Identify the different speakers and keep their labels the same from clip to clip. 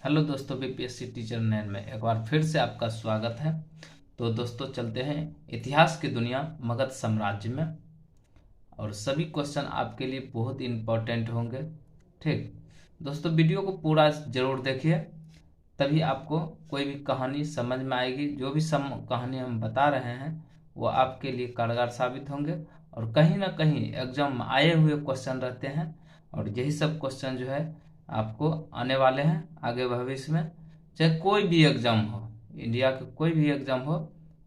Speaker 1: Hello दोस्तों, BPSC teacher 9 में एक बार फिर से आपका स्वागत है। तो दोस्तों चलते हैं इतिहास की दुनिया मगध साम्राज्य में, और सभी क्वेश्चन आपके लिए बहुत इम्पोर्टेंट होंगे। ठीक दोस्तों, वीडियो को पूरा जरूर देखिए, तभी आपको कोई भी कहानी समझ में आएगी। जो भी कहानी हम बता रहे हैं वो आपके लिए कारगर साबित होंगे, और कहीं ना कहीं एग्जाम में आए हुए क्वेश्चन रहते हैं, और यही सब क्वेश्चन जो है आपको आने वाले हैं आगे भविष्य में। चाहे कोई भी एग्जाम हो, इंडिया के कोई भी एग्जाम हो,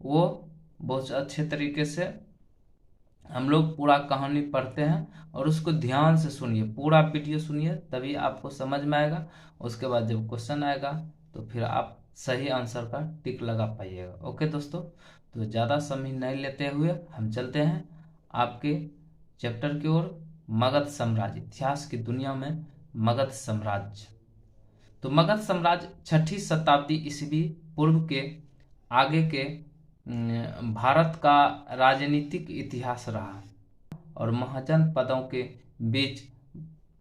Speaker 1: वो बहुत अच्छे तरीके से हम लोग पूरा कहानी पढ़ते हैं, और उसको ध्यान से सुनिए, पूरा वीडियो सुनिए, तभी आपको समझ में आएगा। उसके बाद जब क्वेश्चन आएगा तो फिर आप सही आंसर का टिक लगा पाइएगा। ओके दोस्तों, तो ज़्यादा समय नहीं लेते हुए हम चलते हैं आपके चैप्टर की ओर। मगध साम्राज्य, इतिहास की दुनिया में मगध साम्राज्य। तो मगध साम्राज्य 6ठी शताब्दी ईस्वी पूर्व के आगे के भारत का राजनीतिक इतिहास रहा, और महाजन पदों के बीच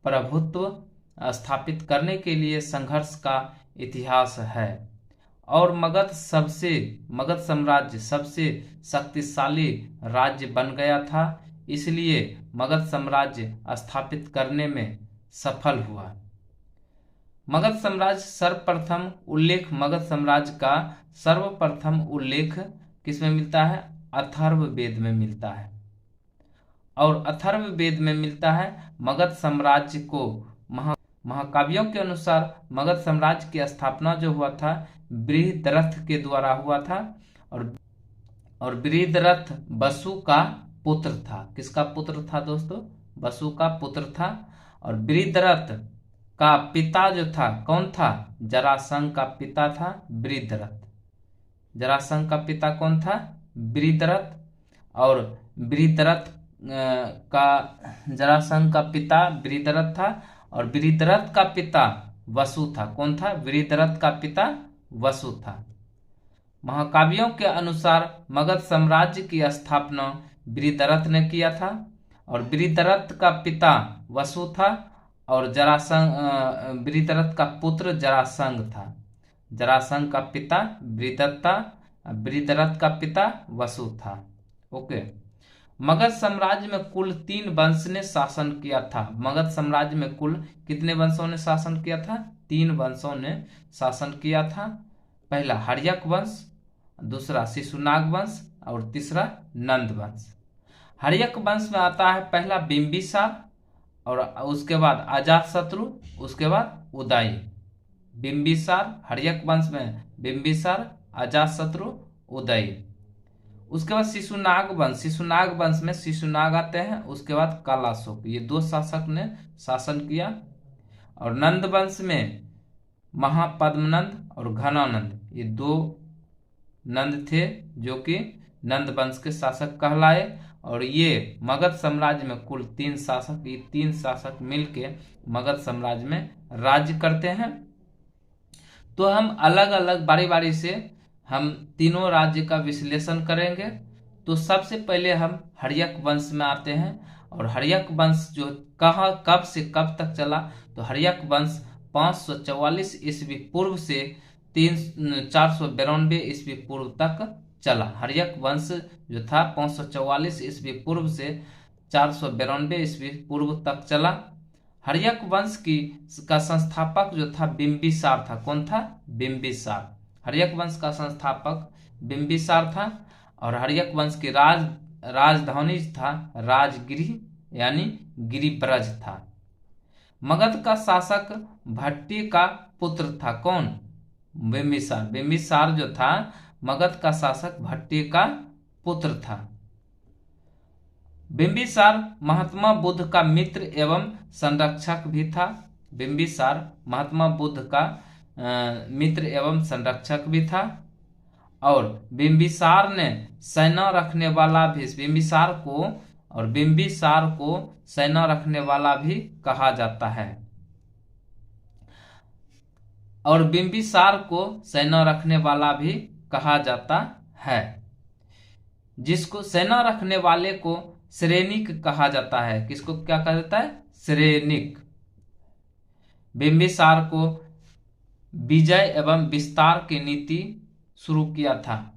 Speaker 1: प्रभुत्व स्थापित करने के लिए संघर्ष का इतिहास है। और मगध साम्राज्य सबसे शक्तिशाली राज्य बन गया था, इसलिए मगध साम्राज्य स्थापित करने में सफल हुआ। मगध साम्राज्य का सर्वप्रथम उल्लेख किसमें मिलता है? अथर्ववेद में मिलता है। और अथर्ववेद में मिलता है मगध साम्राज्य को महाकाव्यों के अनुसार मगध साम्राज्य की स्थापना जो हुआ था बृहद्रथ के द्वारा हुआ था, और बृहद्रथ वसु का पुत्र था। किसका पुत्र था दोस्तों? वसु का पुत्र था। और बृहद्रथ का पिता जो था कौन था? जरासंध का पिता था बृहद्रथ। जरासंध का पिता कौन था? बृहद्रथ। और बृहद्रथ का जरासंध का पिता बृहद्रथ था, और बृहद्रथ का पिता वसु था। कौन था? बृहद्रथ का पिता वसु था। महाकाव्यों के अनुसार मगध साम्राज्य की स्थापना बृहद्रथ ने किया था, और बृहद्रथ का पिता वसु था, और बृहद्रथ का पुत्र जरासंध था। जरासंध का पिता बृहद्रथ था, बृहद्रथ का पिता वसु था। ओके। मगध साम्राज्य में कुल 3 वंश ने शासन किया था। मगध साम्राज्य में कुल कितने वंशों ने शासन किया था? 3 वंशों ने शासन किया था। पहला हर्यक वंश, दूसरा शिशुनाग वंश, और तीसरा नंद वंश। हर्यक वंश में आता है पहला बिंबिसार, और उसके बाद अजातशत्रु, उसके बाद उदय। बिंबिसार, हर्यक वंश में बिंबिसार, अजातशत्रु, उदय। उसके बाद शिशुनाग वंश में शिशुनाग आते हैं, उसके बाद कालाशोक। ये 2 शासक ने शासन किया। और नंद वंश में महापद्मनंद और घनानंद, ये 2 नंद थे जो कि नंद वंश के शासक कहलाए। और ये मगध साम्राज्य में कुल 3 शासक, ये 3 शासक मिलके मगध साम्राज्य में राज्य करते हैं। तो हम अलग अलग बारी बारी से हम तीनों राज्य का विश्लेषण करेंगे। तो सबसे पहले हम हर्यक वंश में आते हैं। और हर्यक वंश जो कब से कब तक चला? तो हर्यक वंश 544 ईस्वी पूर्व से 492 ईस्वी पूर्व तक चला। हर्यक वंश जो था 544 ईस्वी पूर्व से 492 ईस्वी पूर्व तक चला। हर्यक वंश का संस्थापक जो था बिंबिसार था। कौन था? बिंबिसार। हर्यक वंश का संस्थापक बिंबिसार था। और हर्यक वंश की राजधानी था राजगिरी, यानी गिरिब्रज था। मगध का शासक भट्टी का पुत्र था। कौन? बिंबिसार। बिंबिसार जो था मगध का शासक भट्टी का पुत्र था। बिंबिसार महात्मा बुद्ध का मित्र एवं संरक्षक भी था। बिंबिसार महात्मा बुद्ध का मित्र एवं संरक्षक भी था। और बिंबिसार ने सेना रखने वाला भी, बिंबिसार को सेना रखने वाला भी कहा जाता है। और बिंबिसार को सेना रखने वाला भी कहा जाता है। जिसको सेना रखने वाले को श्रेनिक कहा जाता है। किसको क्या कहा जाता है? श्रेनिक। बिंबिसार को विजय एवं विस्तार की नीति शुरू किया था।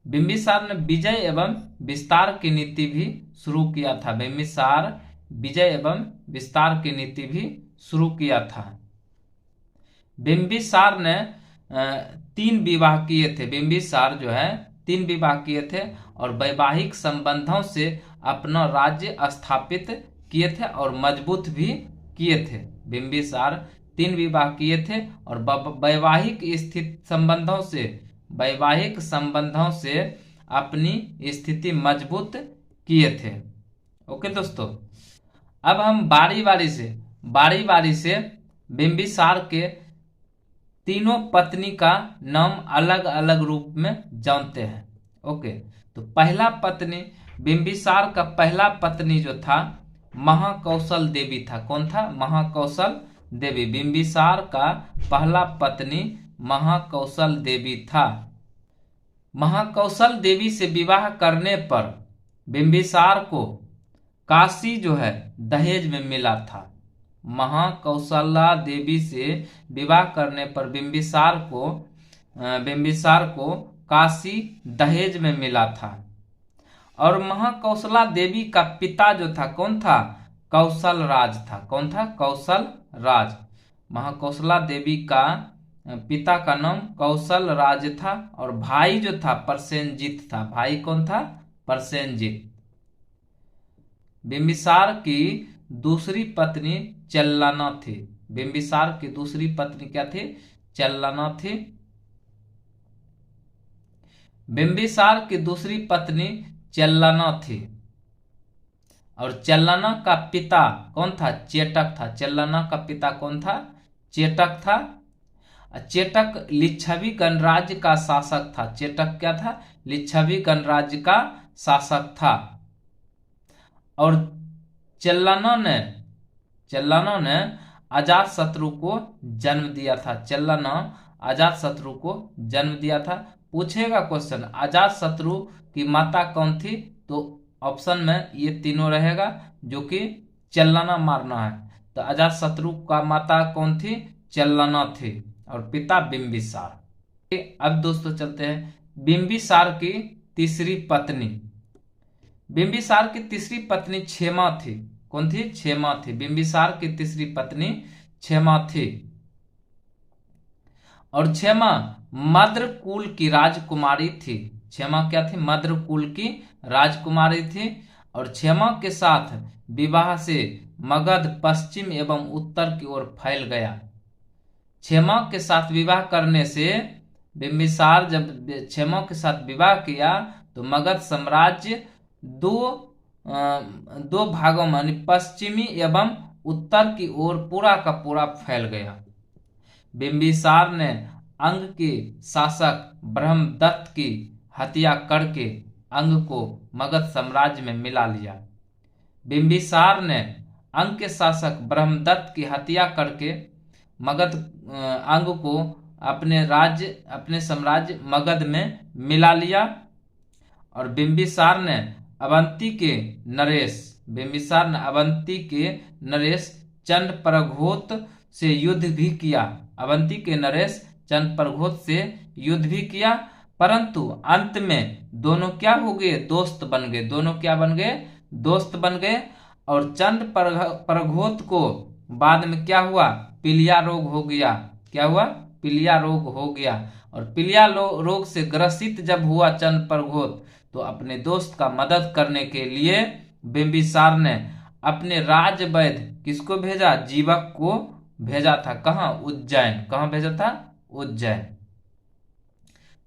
Speaker 1: बिंबिसार ने विजय एवं विस्तार की नीति भी शुरू किया था। बिंबिसार विजय एवं विस्तार की नीति भी शुरू किया था। बिंबिसार ने 3 विवाह किए थे। बिंबिसार जो है 3 विवाह किए थे और वैवाहिक संबंधों से अपना राज्य स्थापित किए थे और मजबूत भी किए थे। बिंबिसार 3 विवाह किए थे और वैवाहिक संबंधों से अपनी स्थिति मजबूत किए थे। ओके दोस्तों, अब हम बारी बारी से बिंबिसार के तीनों पत्नी का नाम अलग अलग रूप में जानते हैं। ओके, तो पहला पत्नी, बिंबिसार का पहला पत्नी जो था महाकौशल देवी था। कौन था? महाकौशल देवी। बिंबिसार का पहला पत्नी महाकौशल देवी था। महाकौशल देवी से विवाह करने पर बिंबिसार को काशी जो है दहेज में मिला था। महाकौशला देवी से विवाह करने पर बिंबिसार को काशी दहेज में मिला था। और महाकौशला देवी का पिता जो था कौन था? कौशल राज था। कौन था? कौशल राज। महाकौशला देवी का पिता का नाम कौशल राज था और भाई जो था प्रसेनजीत था। भाई कौन था? प्रसेनजीत। बिंबिसार की दूसरी पत्नी चेल्लाना थी। बिंबिसार की दूसरी पत्नी क्या थी? चेल्लाना थी। बिंबिसार की दूसरी पत्नी चेल्लाना थी और चेल्लाना का पिता कौन था? चेटक था। चेल्लाना का पिता कौन था? चेटक था। चेटक लिच्छवी गणराज्य का शासक था। चेटक क्या था? लिच्छवी गणराज्य का शासक था। और चेल्लाना ने अजातशत्रु को जन्म दिया था। चेल्लाना अजातशत्रु को जन्म दिया था। पूछेगा क्वेश्चन, अजातशत्रु की माता कौन थी? तो ऑप्शन में ये तीनों रहेगा जो कि चेल्लाना मारना है। तो अजातशत्रु का माता कौन थी? चेल्लाना थी और पिता बिंबिसार। अब दोस्तों चलते हैं बिंबिसार की तीसरी पत्नी। बिंबिसार की तीसरी पत्नी क्षेमा थी। कौन थी? क्षेमा थी। बिंबिसार की तीसरी पत्नी क्षेमा थी और क्षेमा मद्र कुल की राजकुमारी थी। क्षेमा क्या थी? मद्र कुल की राजकुमारी थी और क्षेमा के साथ विवाह से मगध पश्चिम एवं उत्तर की ओर फैल गया। क्षेमा के साथ विवाह करने से बिंबिसार जब क्षेमा के साथ विवाह किया तो मगध साम्राज्य दो भागों में पश्चिमी एवं उत्तर की ओर पूरा का पूरा फैल गया। बिंबिसार ने अंग के शासक ब्रह्मदत्त की हत्या करके अंग को मगध साम्राज्य में मिला लिया। बिंबिसार ने अंग के शासक ब्रह्मदत्त की हत्या करके मगध अंग को अपने साम्राज्य मगध में मिला लिया। और बिंबिसार ने अवंती के नरेश चंद्रप्रघोत से युद्ध भी किया। अवंती के नरेश चंद्रप्रघोत से युद्ध भी किया, परंतु अंत में दोनों क्या हो गए? दोस्त बन गए। दोनों क्या बन गए? दोस्त बन गए। और चंद्रप्रघोत को बाद में क्या हुआ? पीलिया रोग हो गया। क्या हुआ? पीलिया रोग हो गया। और पीलिया रोग से ग्रसित जब हुआ चंद्रप्रघोत तो अपने दोस्त का मदद करने के लिए बिंबिसार ने अपने राजवैद्य किसको भेजा? जीवक को भेजा था। कहाँ? उज्जैन। कहाँ भेजा था? उज्जैन।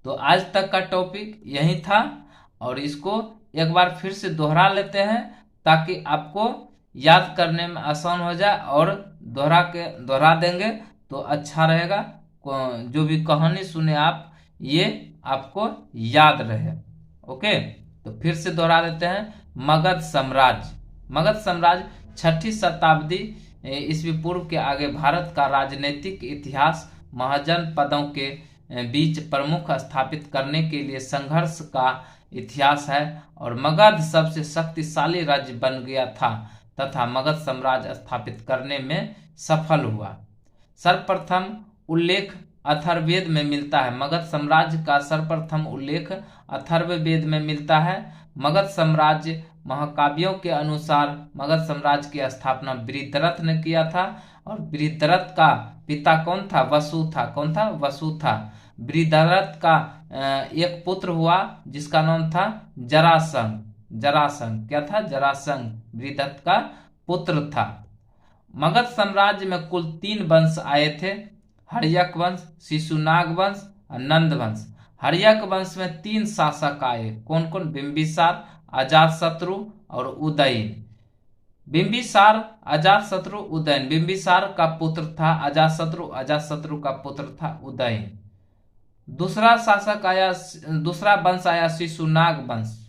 Speaker 1: तो आज तक का टॉपिक यही था और इसको एक बार फिर से दोहरा लेते हैं ताकि आपको याद करने में आसान हो जाए और दोहरा देंगे तो अच्छा रहेगा। जो भी कहानी सुने आप ये आपको याद रहे। ओके, तो फिर से दोहरा देते हैं। मगध साम्राज्य 6ठी शताब्दी ईस्वी पूर्व के आगे भारत का राजनीतिक इतिहास महाजनपदों के बीच प्रमुख स्थापित करने के लिए संघर्ष का इतिहास है और मगध सबसे शक्तिशाली राज्य बन गया था तथा मगध साम्राज्य स्थापित करने में सफल हुआ। सर्वप्रथम उल्लेख अथर्ववेद में मिलता है। मगध साम्राज्य का सर्वप्रथम उल्लेख अथर्ववेद में मिलता है। मगध साम्राज्य महाकाव्यों के अनुसार मगध साम्राज्य की स्थापना वृत्रथ ने किया था और वृत्रथ का पिता कौन था? वसु था। कौन था? वसु था। वृत्रथ का एक पुत्र हुआ जिसका नाम था जरासंध। जरासंध क्या था? जरासंध वृत्रथ का पुत्र था। मगध साम्राज्य में कुल 3 वंश आए थे, हर्यक वंश, शिशुनाग वंश और नंद वंश। हर्यक वंश में 3 शासक आए। कौन कौन? बिंबिसार, अजातशत्रु और उदयन। बिंबिसार, अजातशत्रु, उदयन। बिंबिसार का पुत्र था अजातशत्रु, अजातशत्रु का पुत्र था उदयन। दूसरा शासक आया, दूसरा वंश आया शिशुनाग वंश।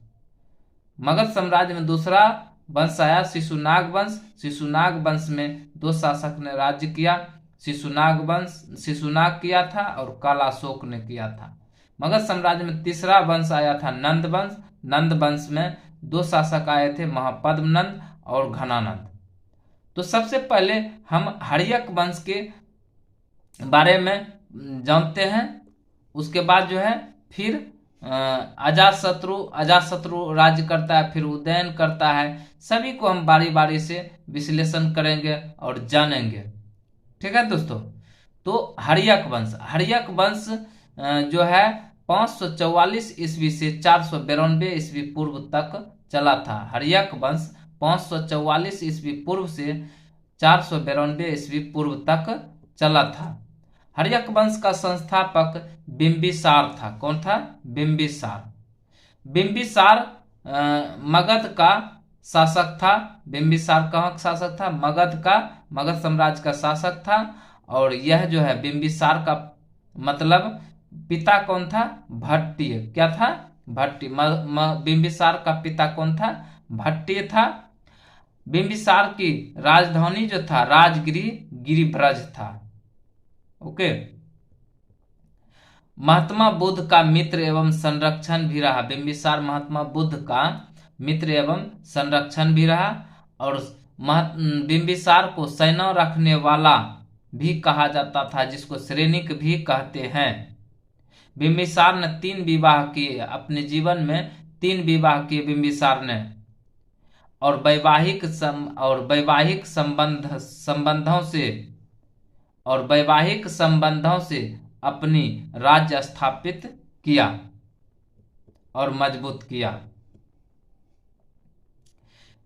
Speaker 1: मगध साम्राज्य में दूसरा वंश आया शिशुनाग वंश। शिशुनाग वंश में 2 शासक ने राज्य किया। शिशुनाग किया था और कालाशोक ने किया था। मगध साम्राज्य में तीसरा वंश आया था नंद वंश। नंद वंश में 2 शासक आए थे, महापद्मनंद और घनानंद। तो सबसे पहले हम हर्यक वंश के बारे में जानते हैं, उसके बाद जो है फिर अजातशत्रु राज्य करता है, फिर उदयन करता है। सभी को हम बारी बारी से विश्लेषण करेंगे और जानेंगे। ठीक है दोस्तों। तो हर्यक वंश जो है 544 ईस्वी से 492 ईस्वी पूर्व तक चला था। हर्यक वंश 544 ईस्वी पूर्व से 492 ईस्वी पूर्व तक चला था। हर्यक वंश का संस्थापक बिंबिसार था। कौन था? बिंबिसार। बिंबिसार मगध का शासक था। बिंबिसार कहाँ का शासक था? मगध का, मगध साम्राज्य का शासक था। और यह जो है बिंबिसार का मतलब पिता कौन था? भट्टिय। क्या था? भट्टिय। बिंबिसार का पिता कौन था? भट्टिय था। बिंबिसार की राजधानी जो था राजगिरी, गिरिब्रज था। ओके। महात्मा बुद्ध का मित्र एवं संरक्षण भी रहा। बिंबिसार महात्मा बुद्ध का मित्र एवं संरक्षण भी रहा। और बिंबिसार को सेना रखने वाला भी कहा जाता था, जिसको सैनिक भी कहते हैं। बिंबिसार ने 3 विवाह किए अपने जीवन में। 3 विवाह किए बिंबिसार ने। और वैवाहिक संबंधों से अपनी राज्य स्थापित किया और मजबूत किया।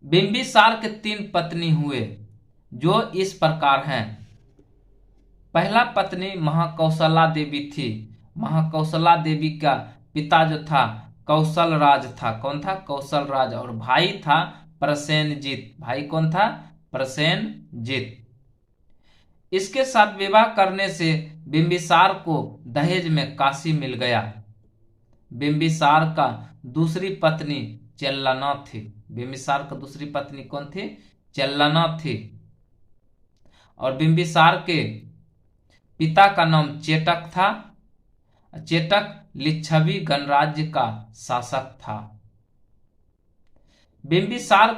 Speaker 1: बिंबिसार के 3 पत्नी हुए जो इस प्रकार हैं। पहला पत्नी महाकौशला देवी थी। महाकौशला देवी का पिता जो था कौशल राज था। कौन था? कौशल राज। और भाई था प्रसेनजीत। भाई कौन था? प्रसेनजीत। इसके साथ विवाह करने से बिंबिसार को दहेज में काशी मिल गया। बिंबिसार का दूसरी पत्नी चेल्लना थी। बिंबिसार का दूसरी पत्नी कौन थी? चेल्लना थी। और बिंबिसार के पिता का नाम चेटक था। चेटक लिच्छवी गणराज्य का शासक था। बिंबिसार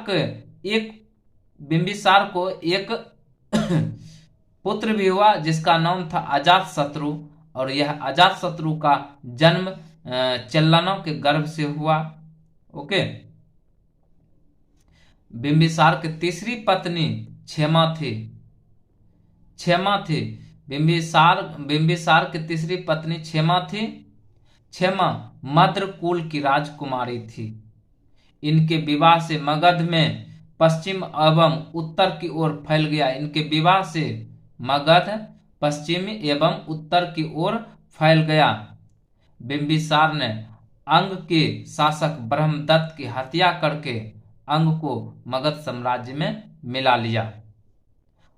Speaker 1: को एक पुत्र भी हुआ जिसका नाम था अजातशत्रु। और यह अजातशत्रु का जन्म चेल्लना के गर्भ से हुआ। ओके। बिंबिसार की तीसरी पत्नी क्षेमा थी। बिंबिसार की तीसरी पत्नी क्षेमा थी। क्षेमा मद्र कुल की राजकुमारी थी। इनके विवाह से मगध में पश्चिम एवं उत्तर की ओर फैल गया। इनके विवाह से मगध पश्चिम एवं उत्तर की ओर फैल गया। बिंबिसार ने अंग के शासक ब्रह्मदत्त की हत्या करके अंग को मगध साम्राज्य में मिला लिया।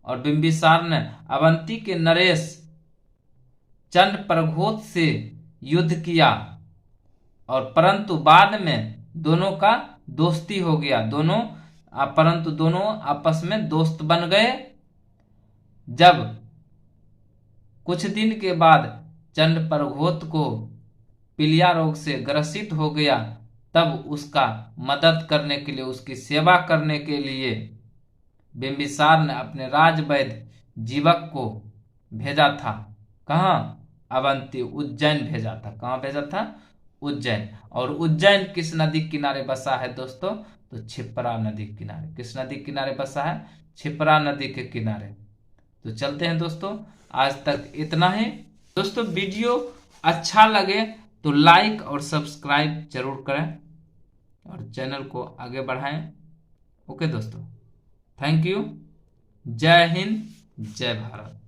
Speaker 1: और बिंबिसार ने अवंती के नरेश चंड प्रघोत से युद्ध किया। और परंतु बाद में दोनों का दोस्ती हो गया। परंतु दोनों आपस में दोस्त बन गए। जब कुछ दिन के बाद चंड प्रघोत को पीलिया रोग से ग्रसित हो गया, तब उसका मदद करने के लिए, उसकी सेवा करने के लिए बिंबिसार ने अपने राजवैद्य जीवक को भेजा था। कहाँ, अवंती उज्जैन भेजा था। कहाँ भेजा था, उज्जैन। और उज्जैन किस नदी के किनारे बसा है दोस्तों, तो क्षिप्रा नदी के किनारे। किस नदी के किनारे बसा है, क्षिप्रा नदी के किनारे। तो चलते हैं दोस्तों, आज तक इतना ही। दोस्तों वीडियो अच्छा लगे तो लाइक और सब्सक्राइब जरूर करें और चैनल को आगे बढ़ाएं। ओके दोस्तों, थैंक यू। जय हिंद, जय भारत।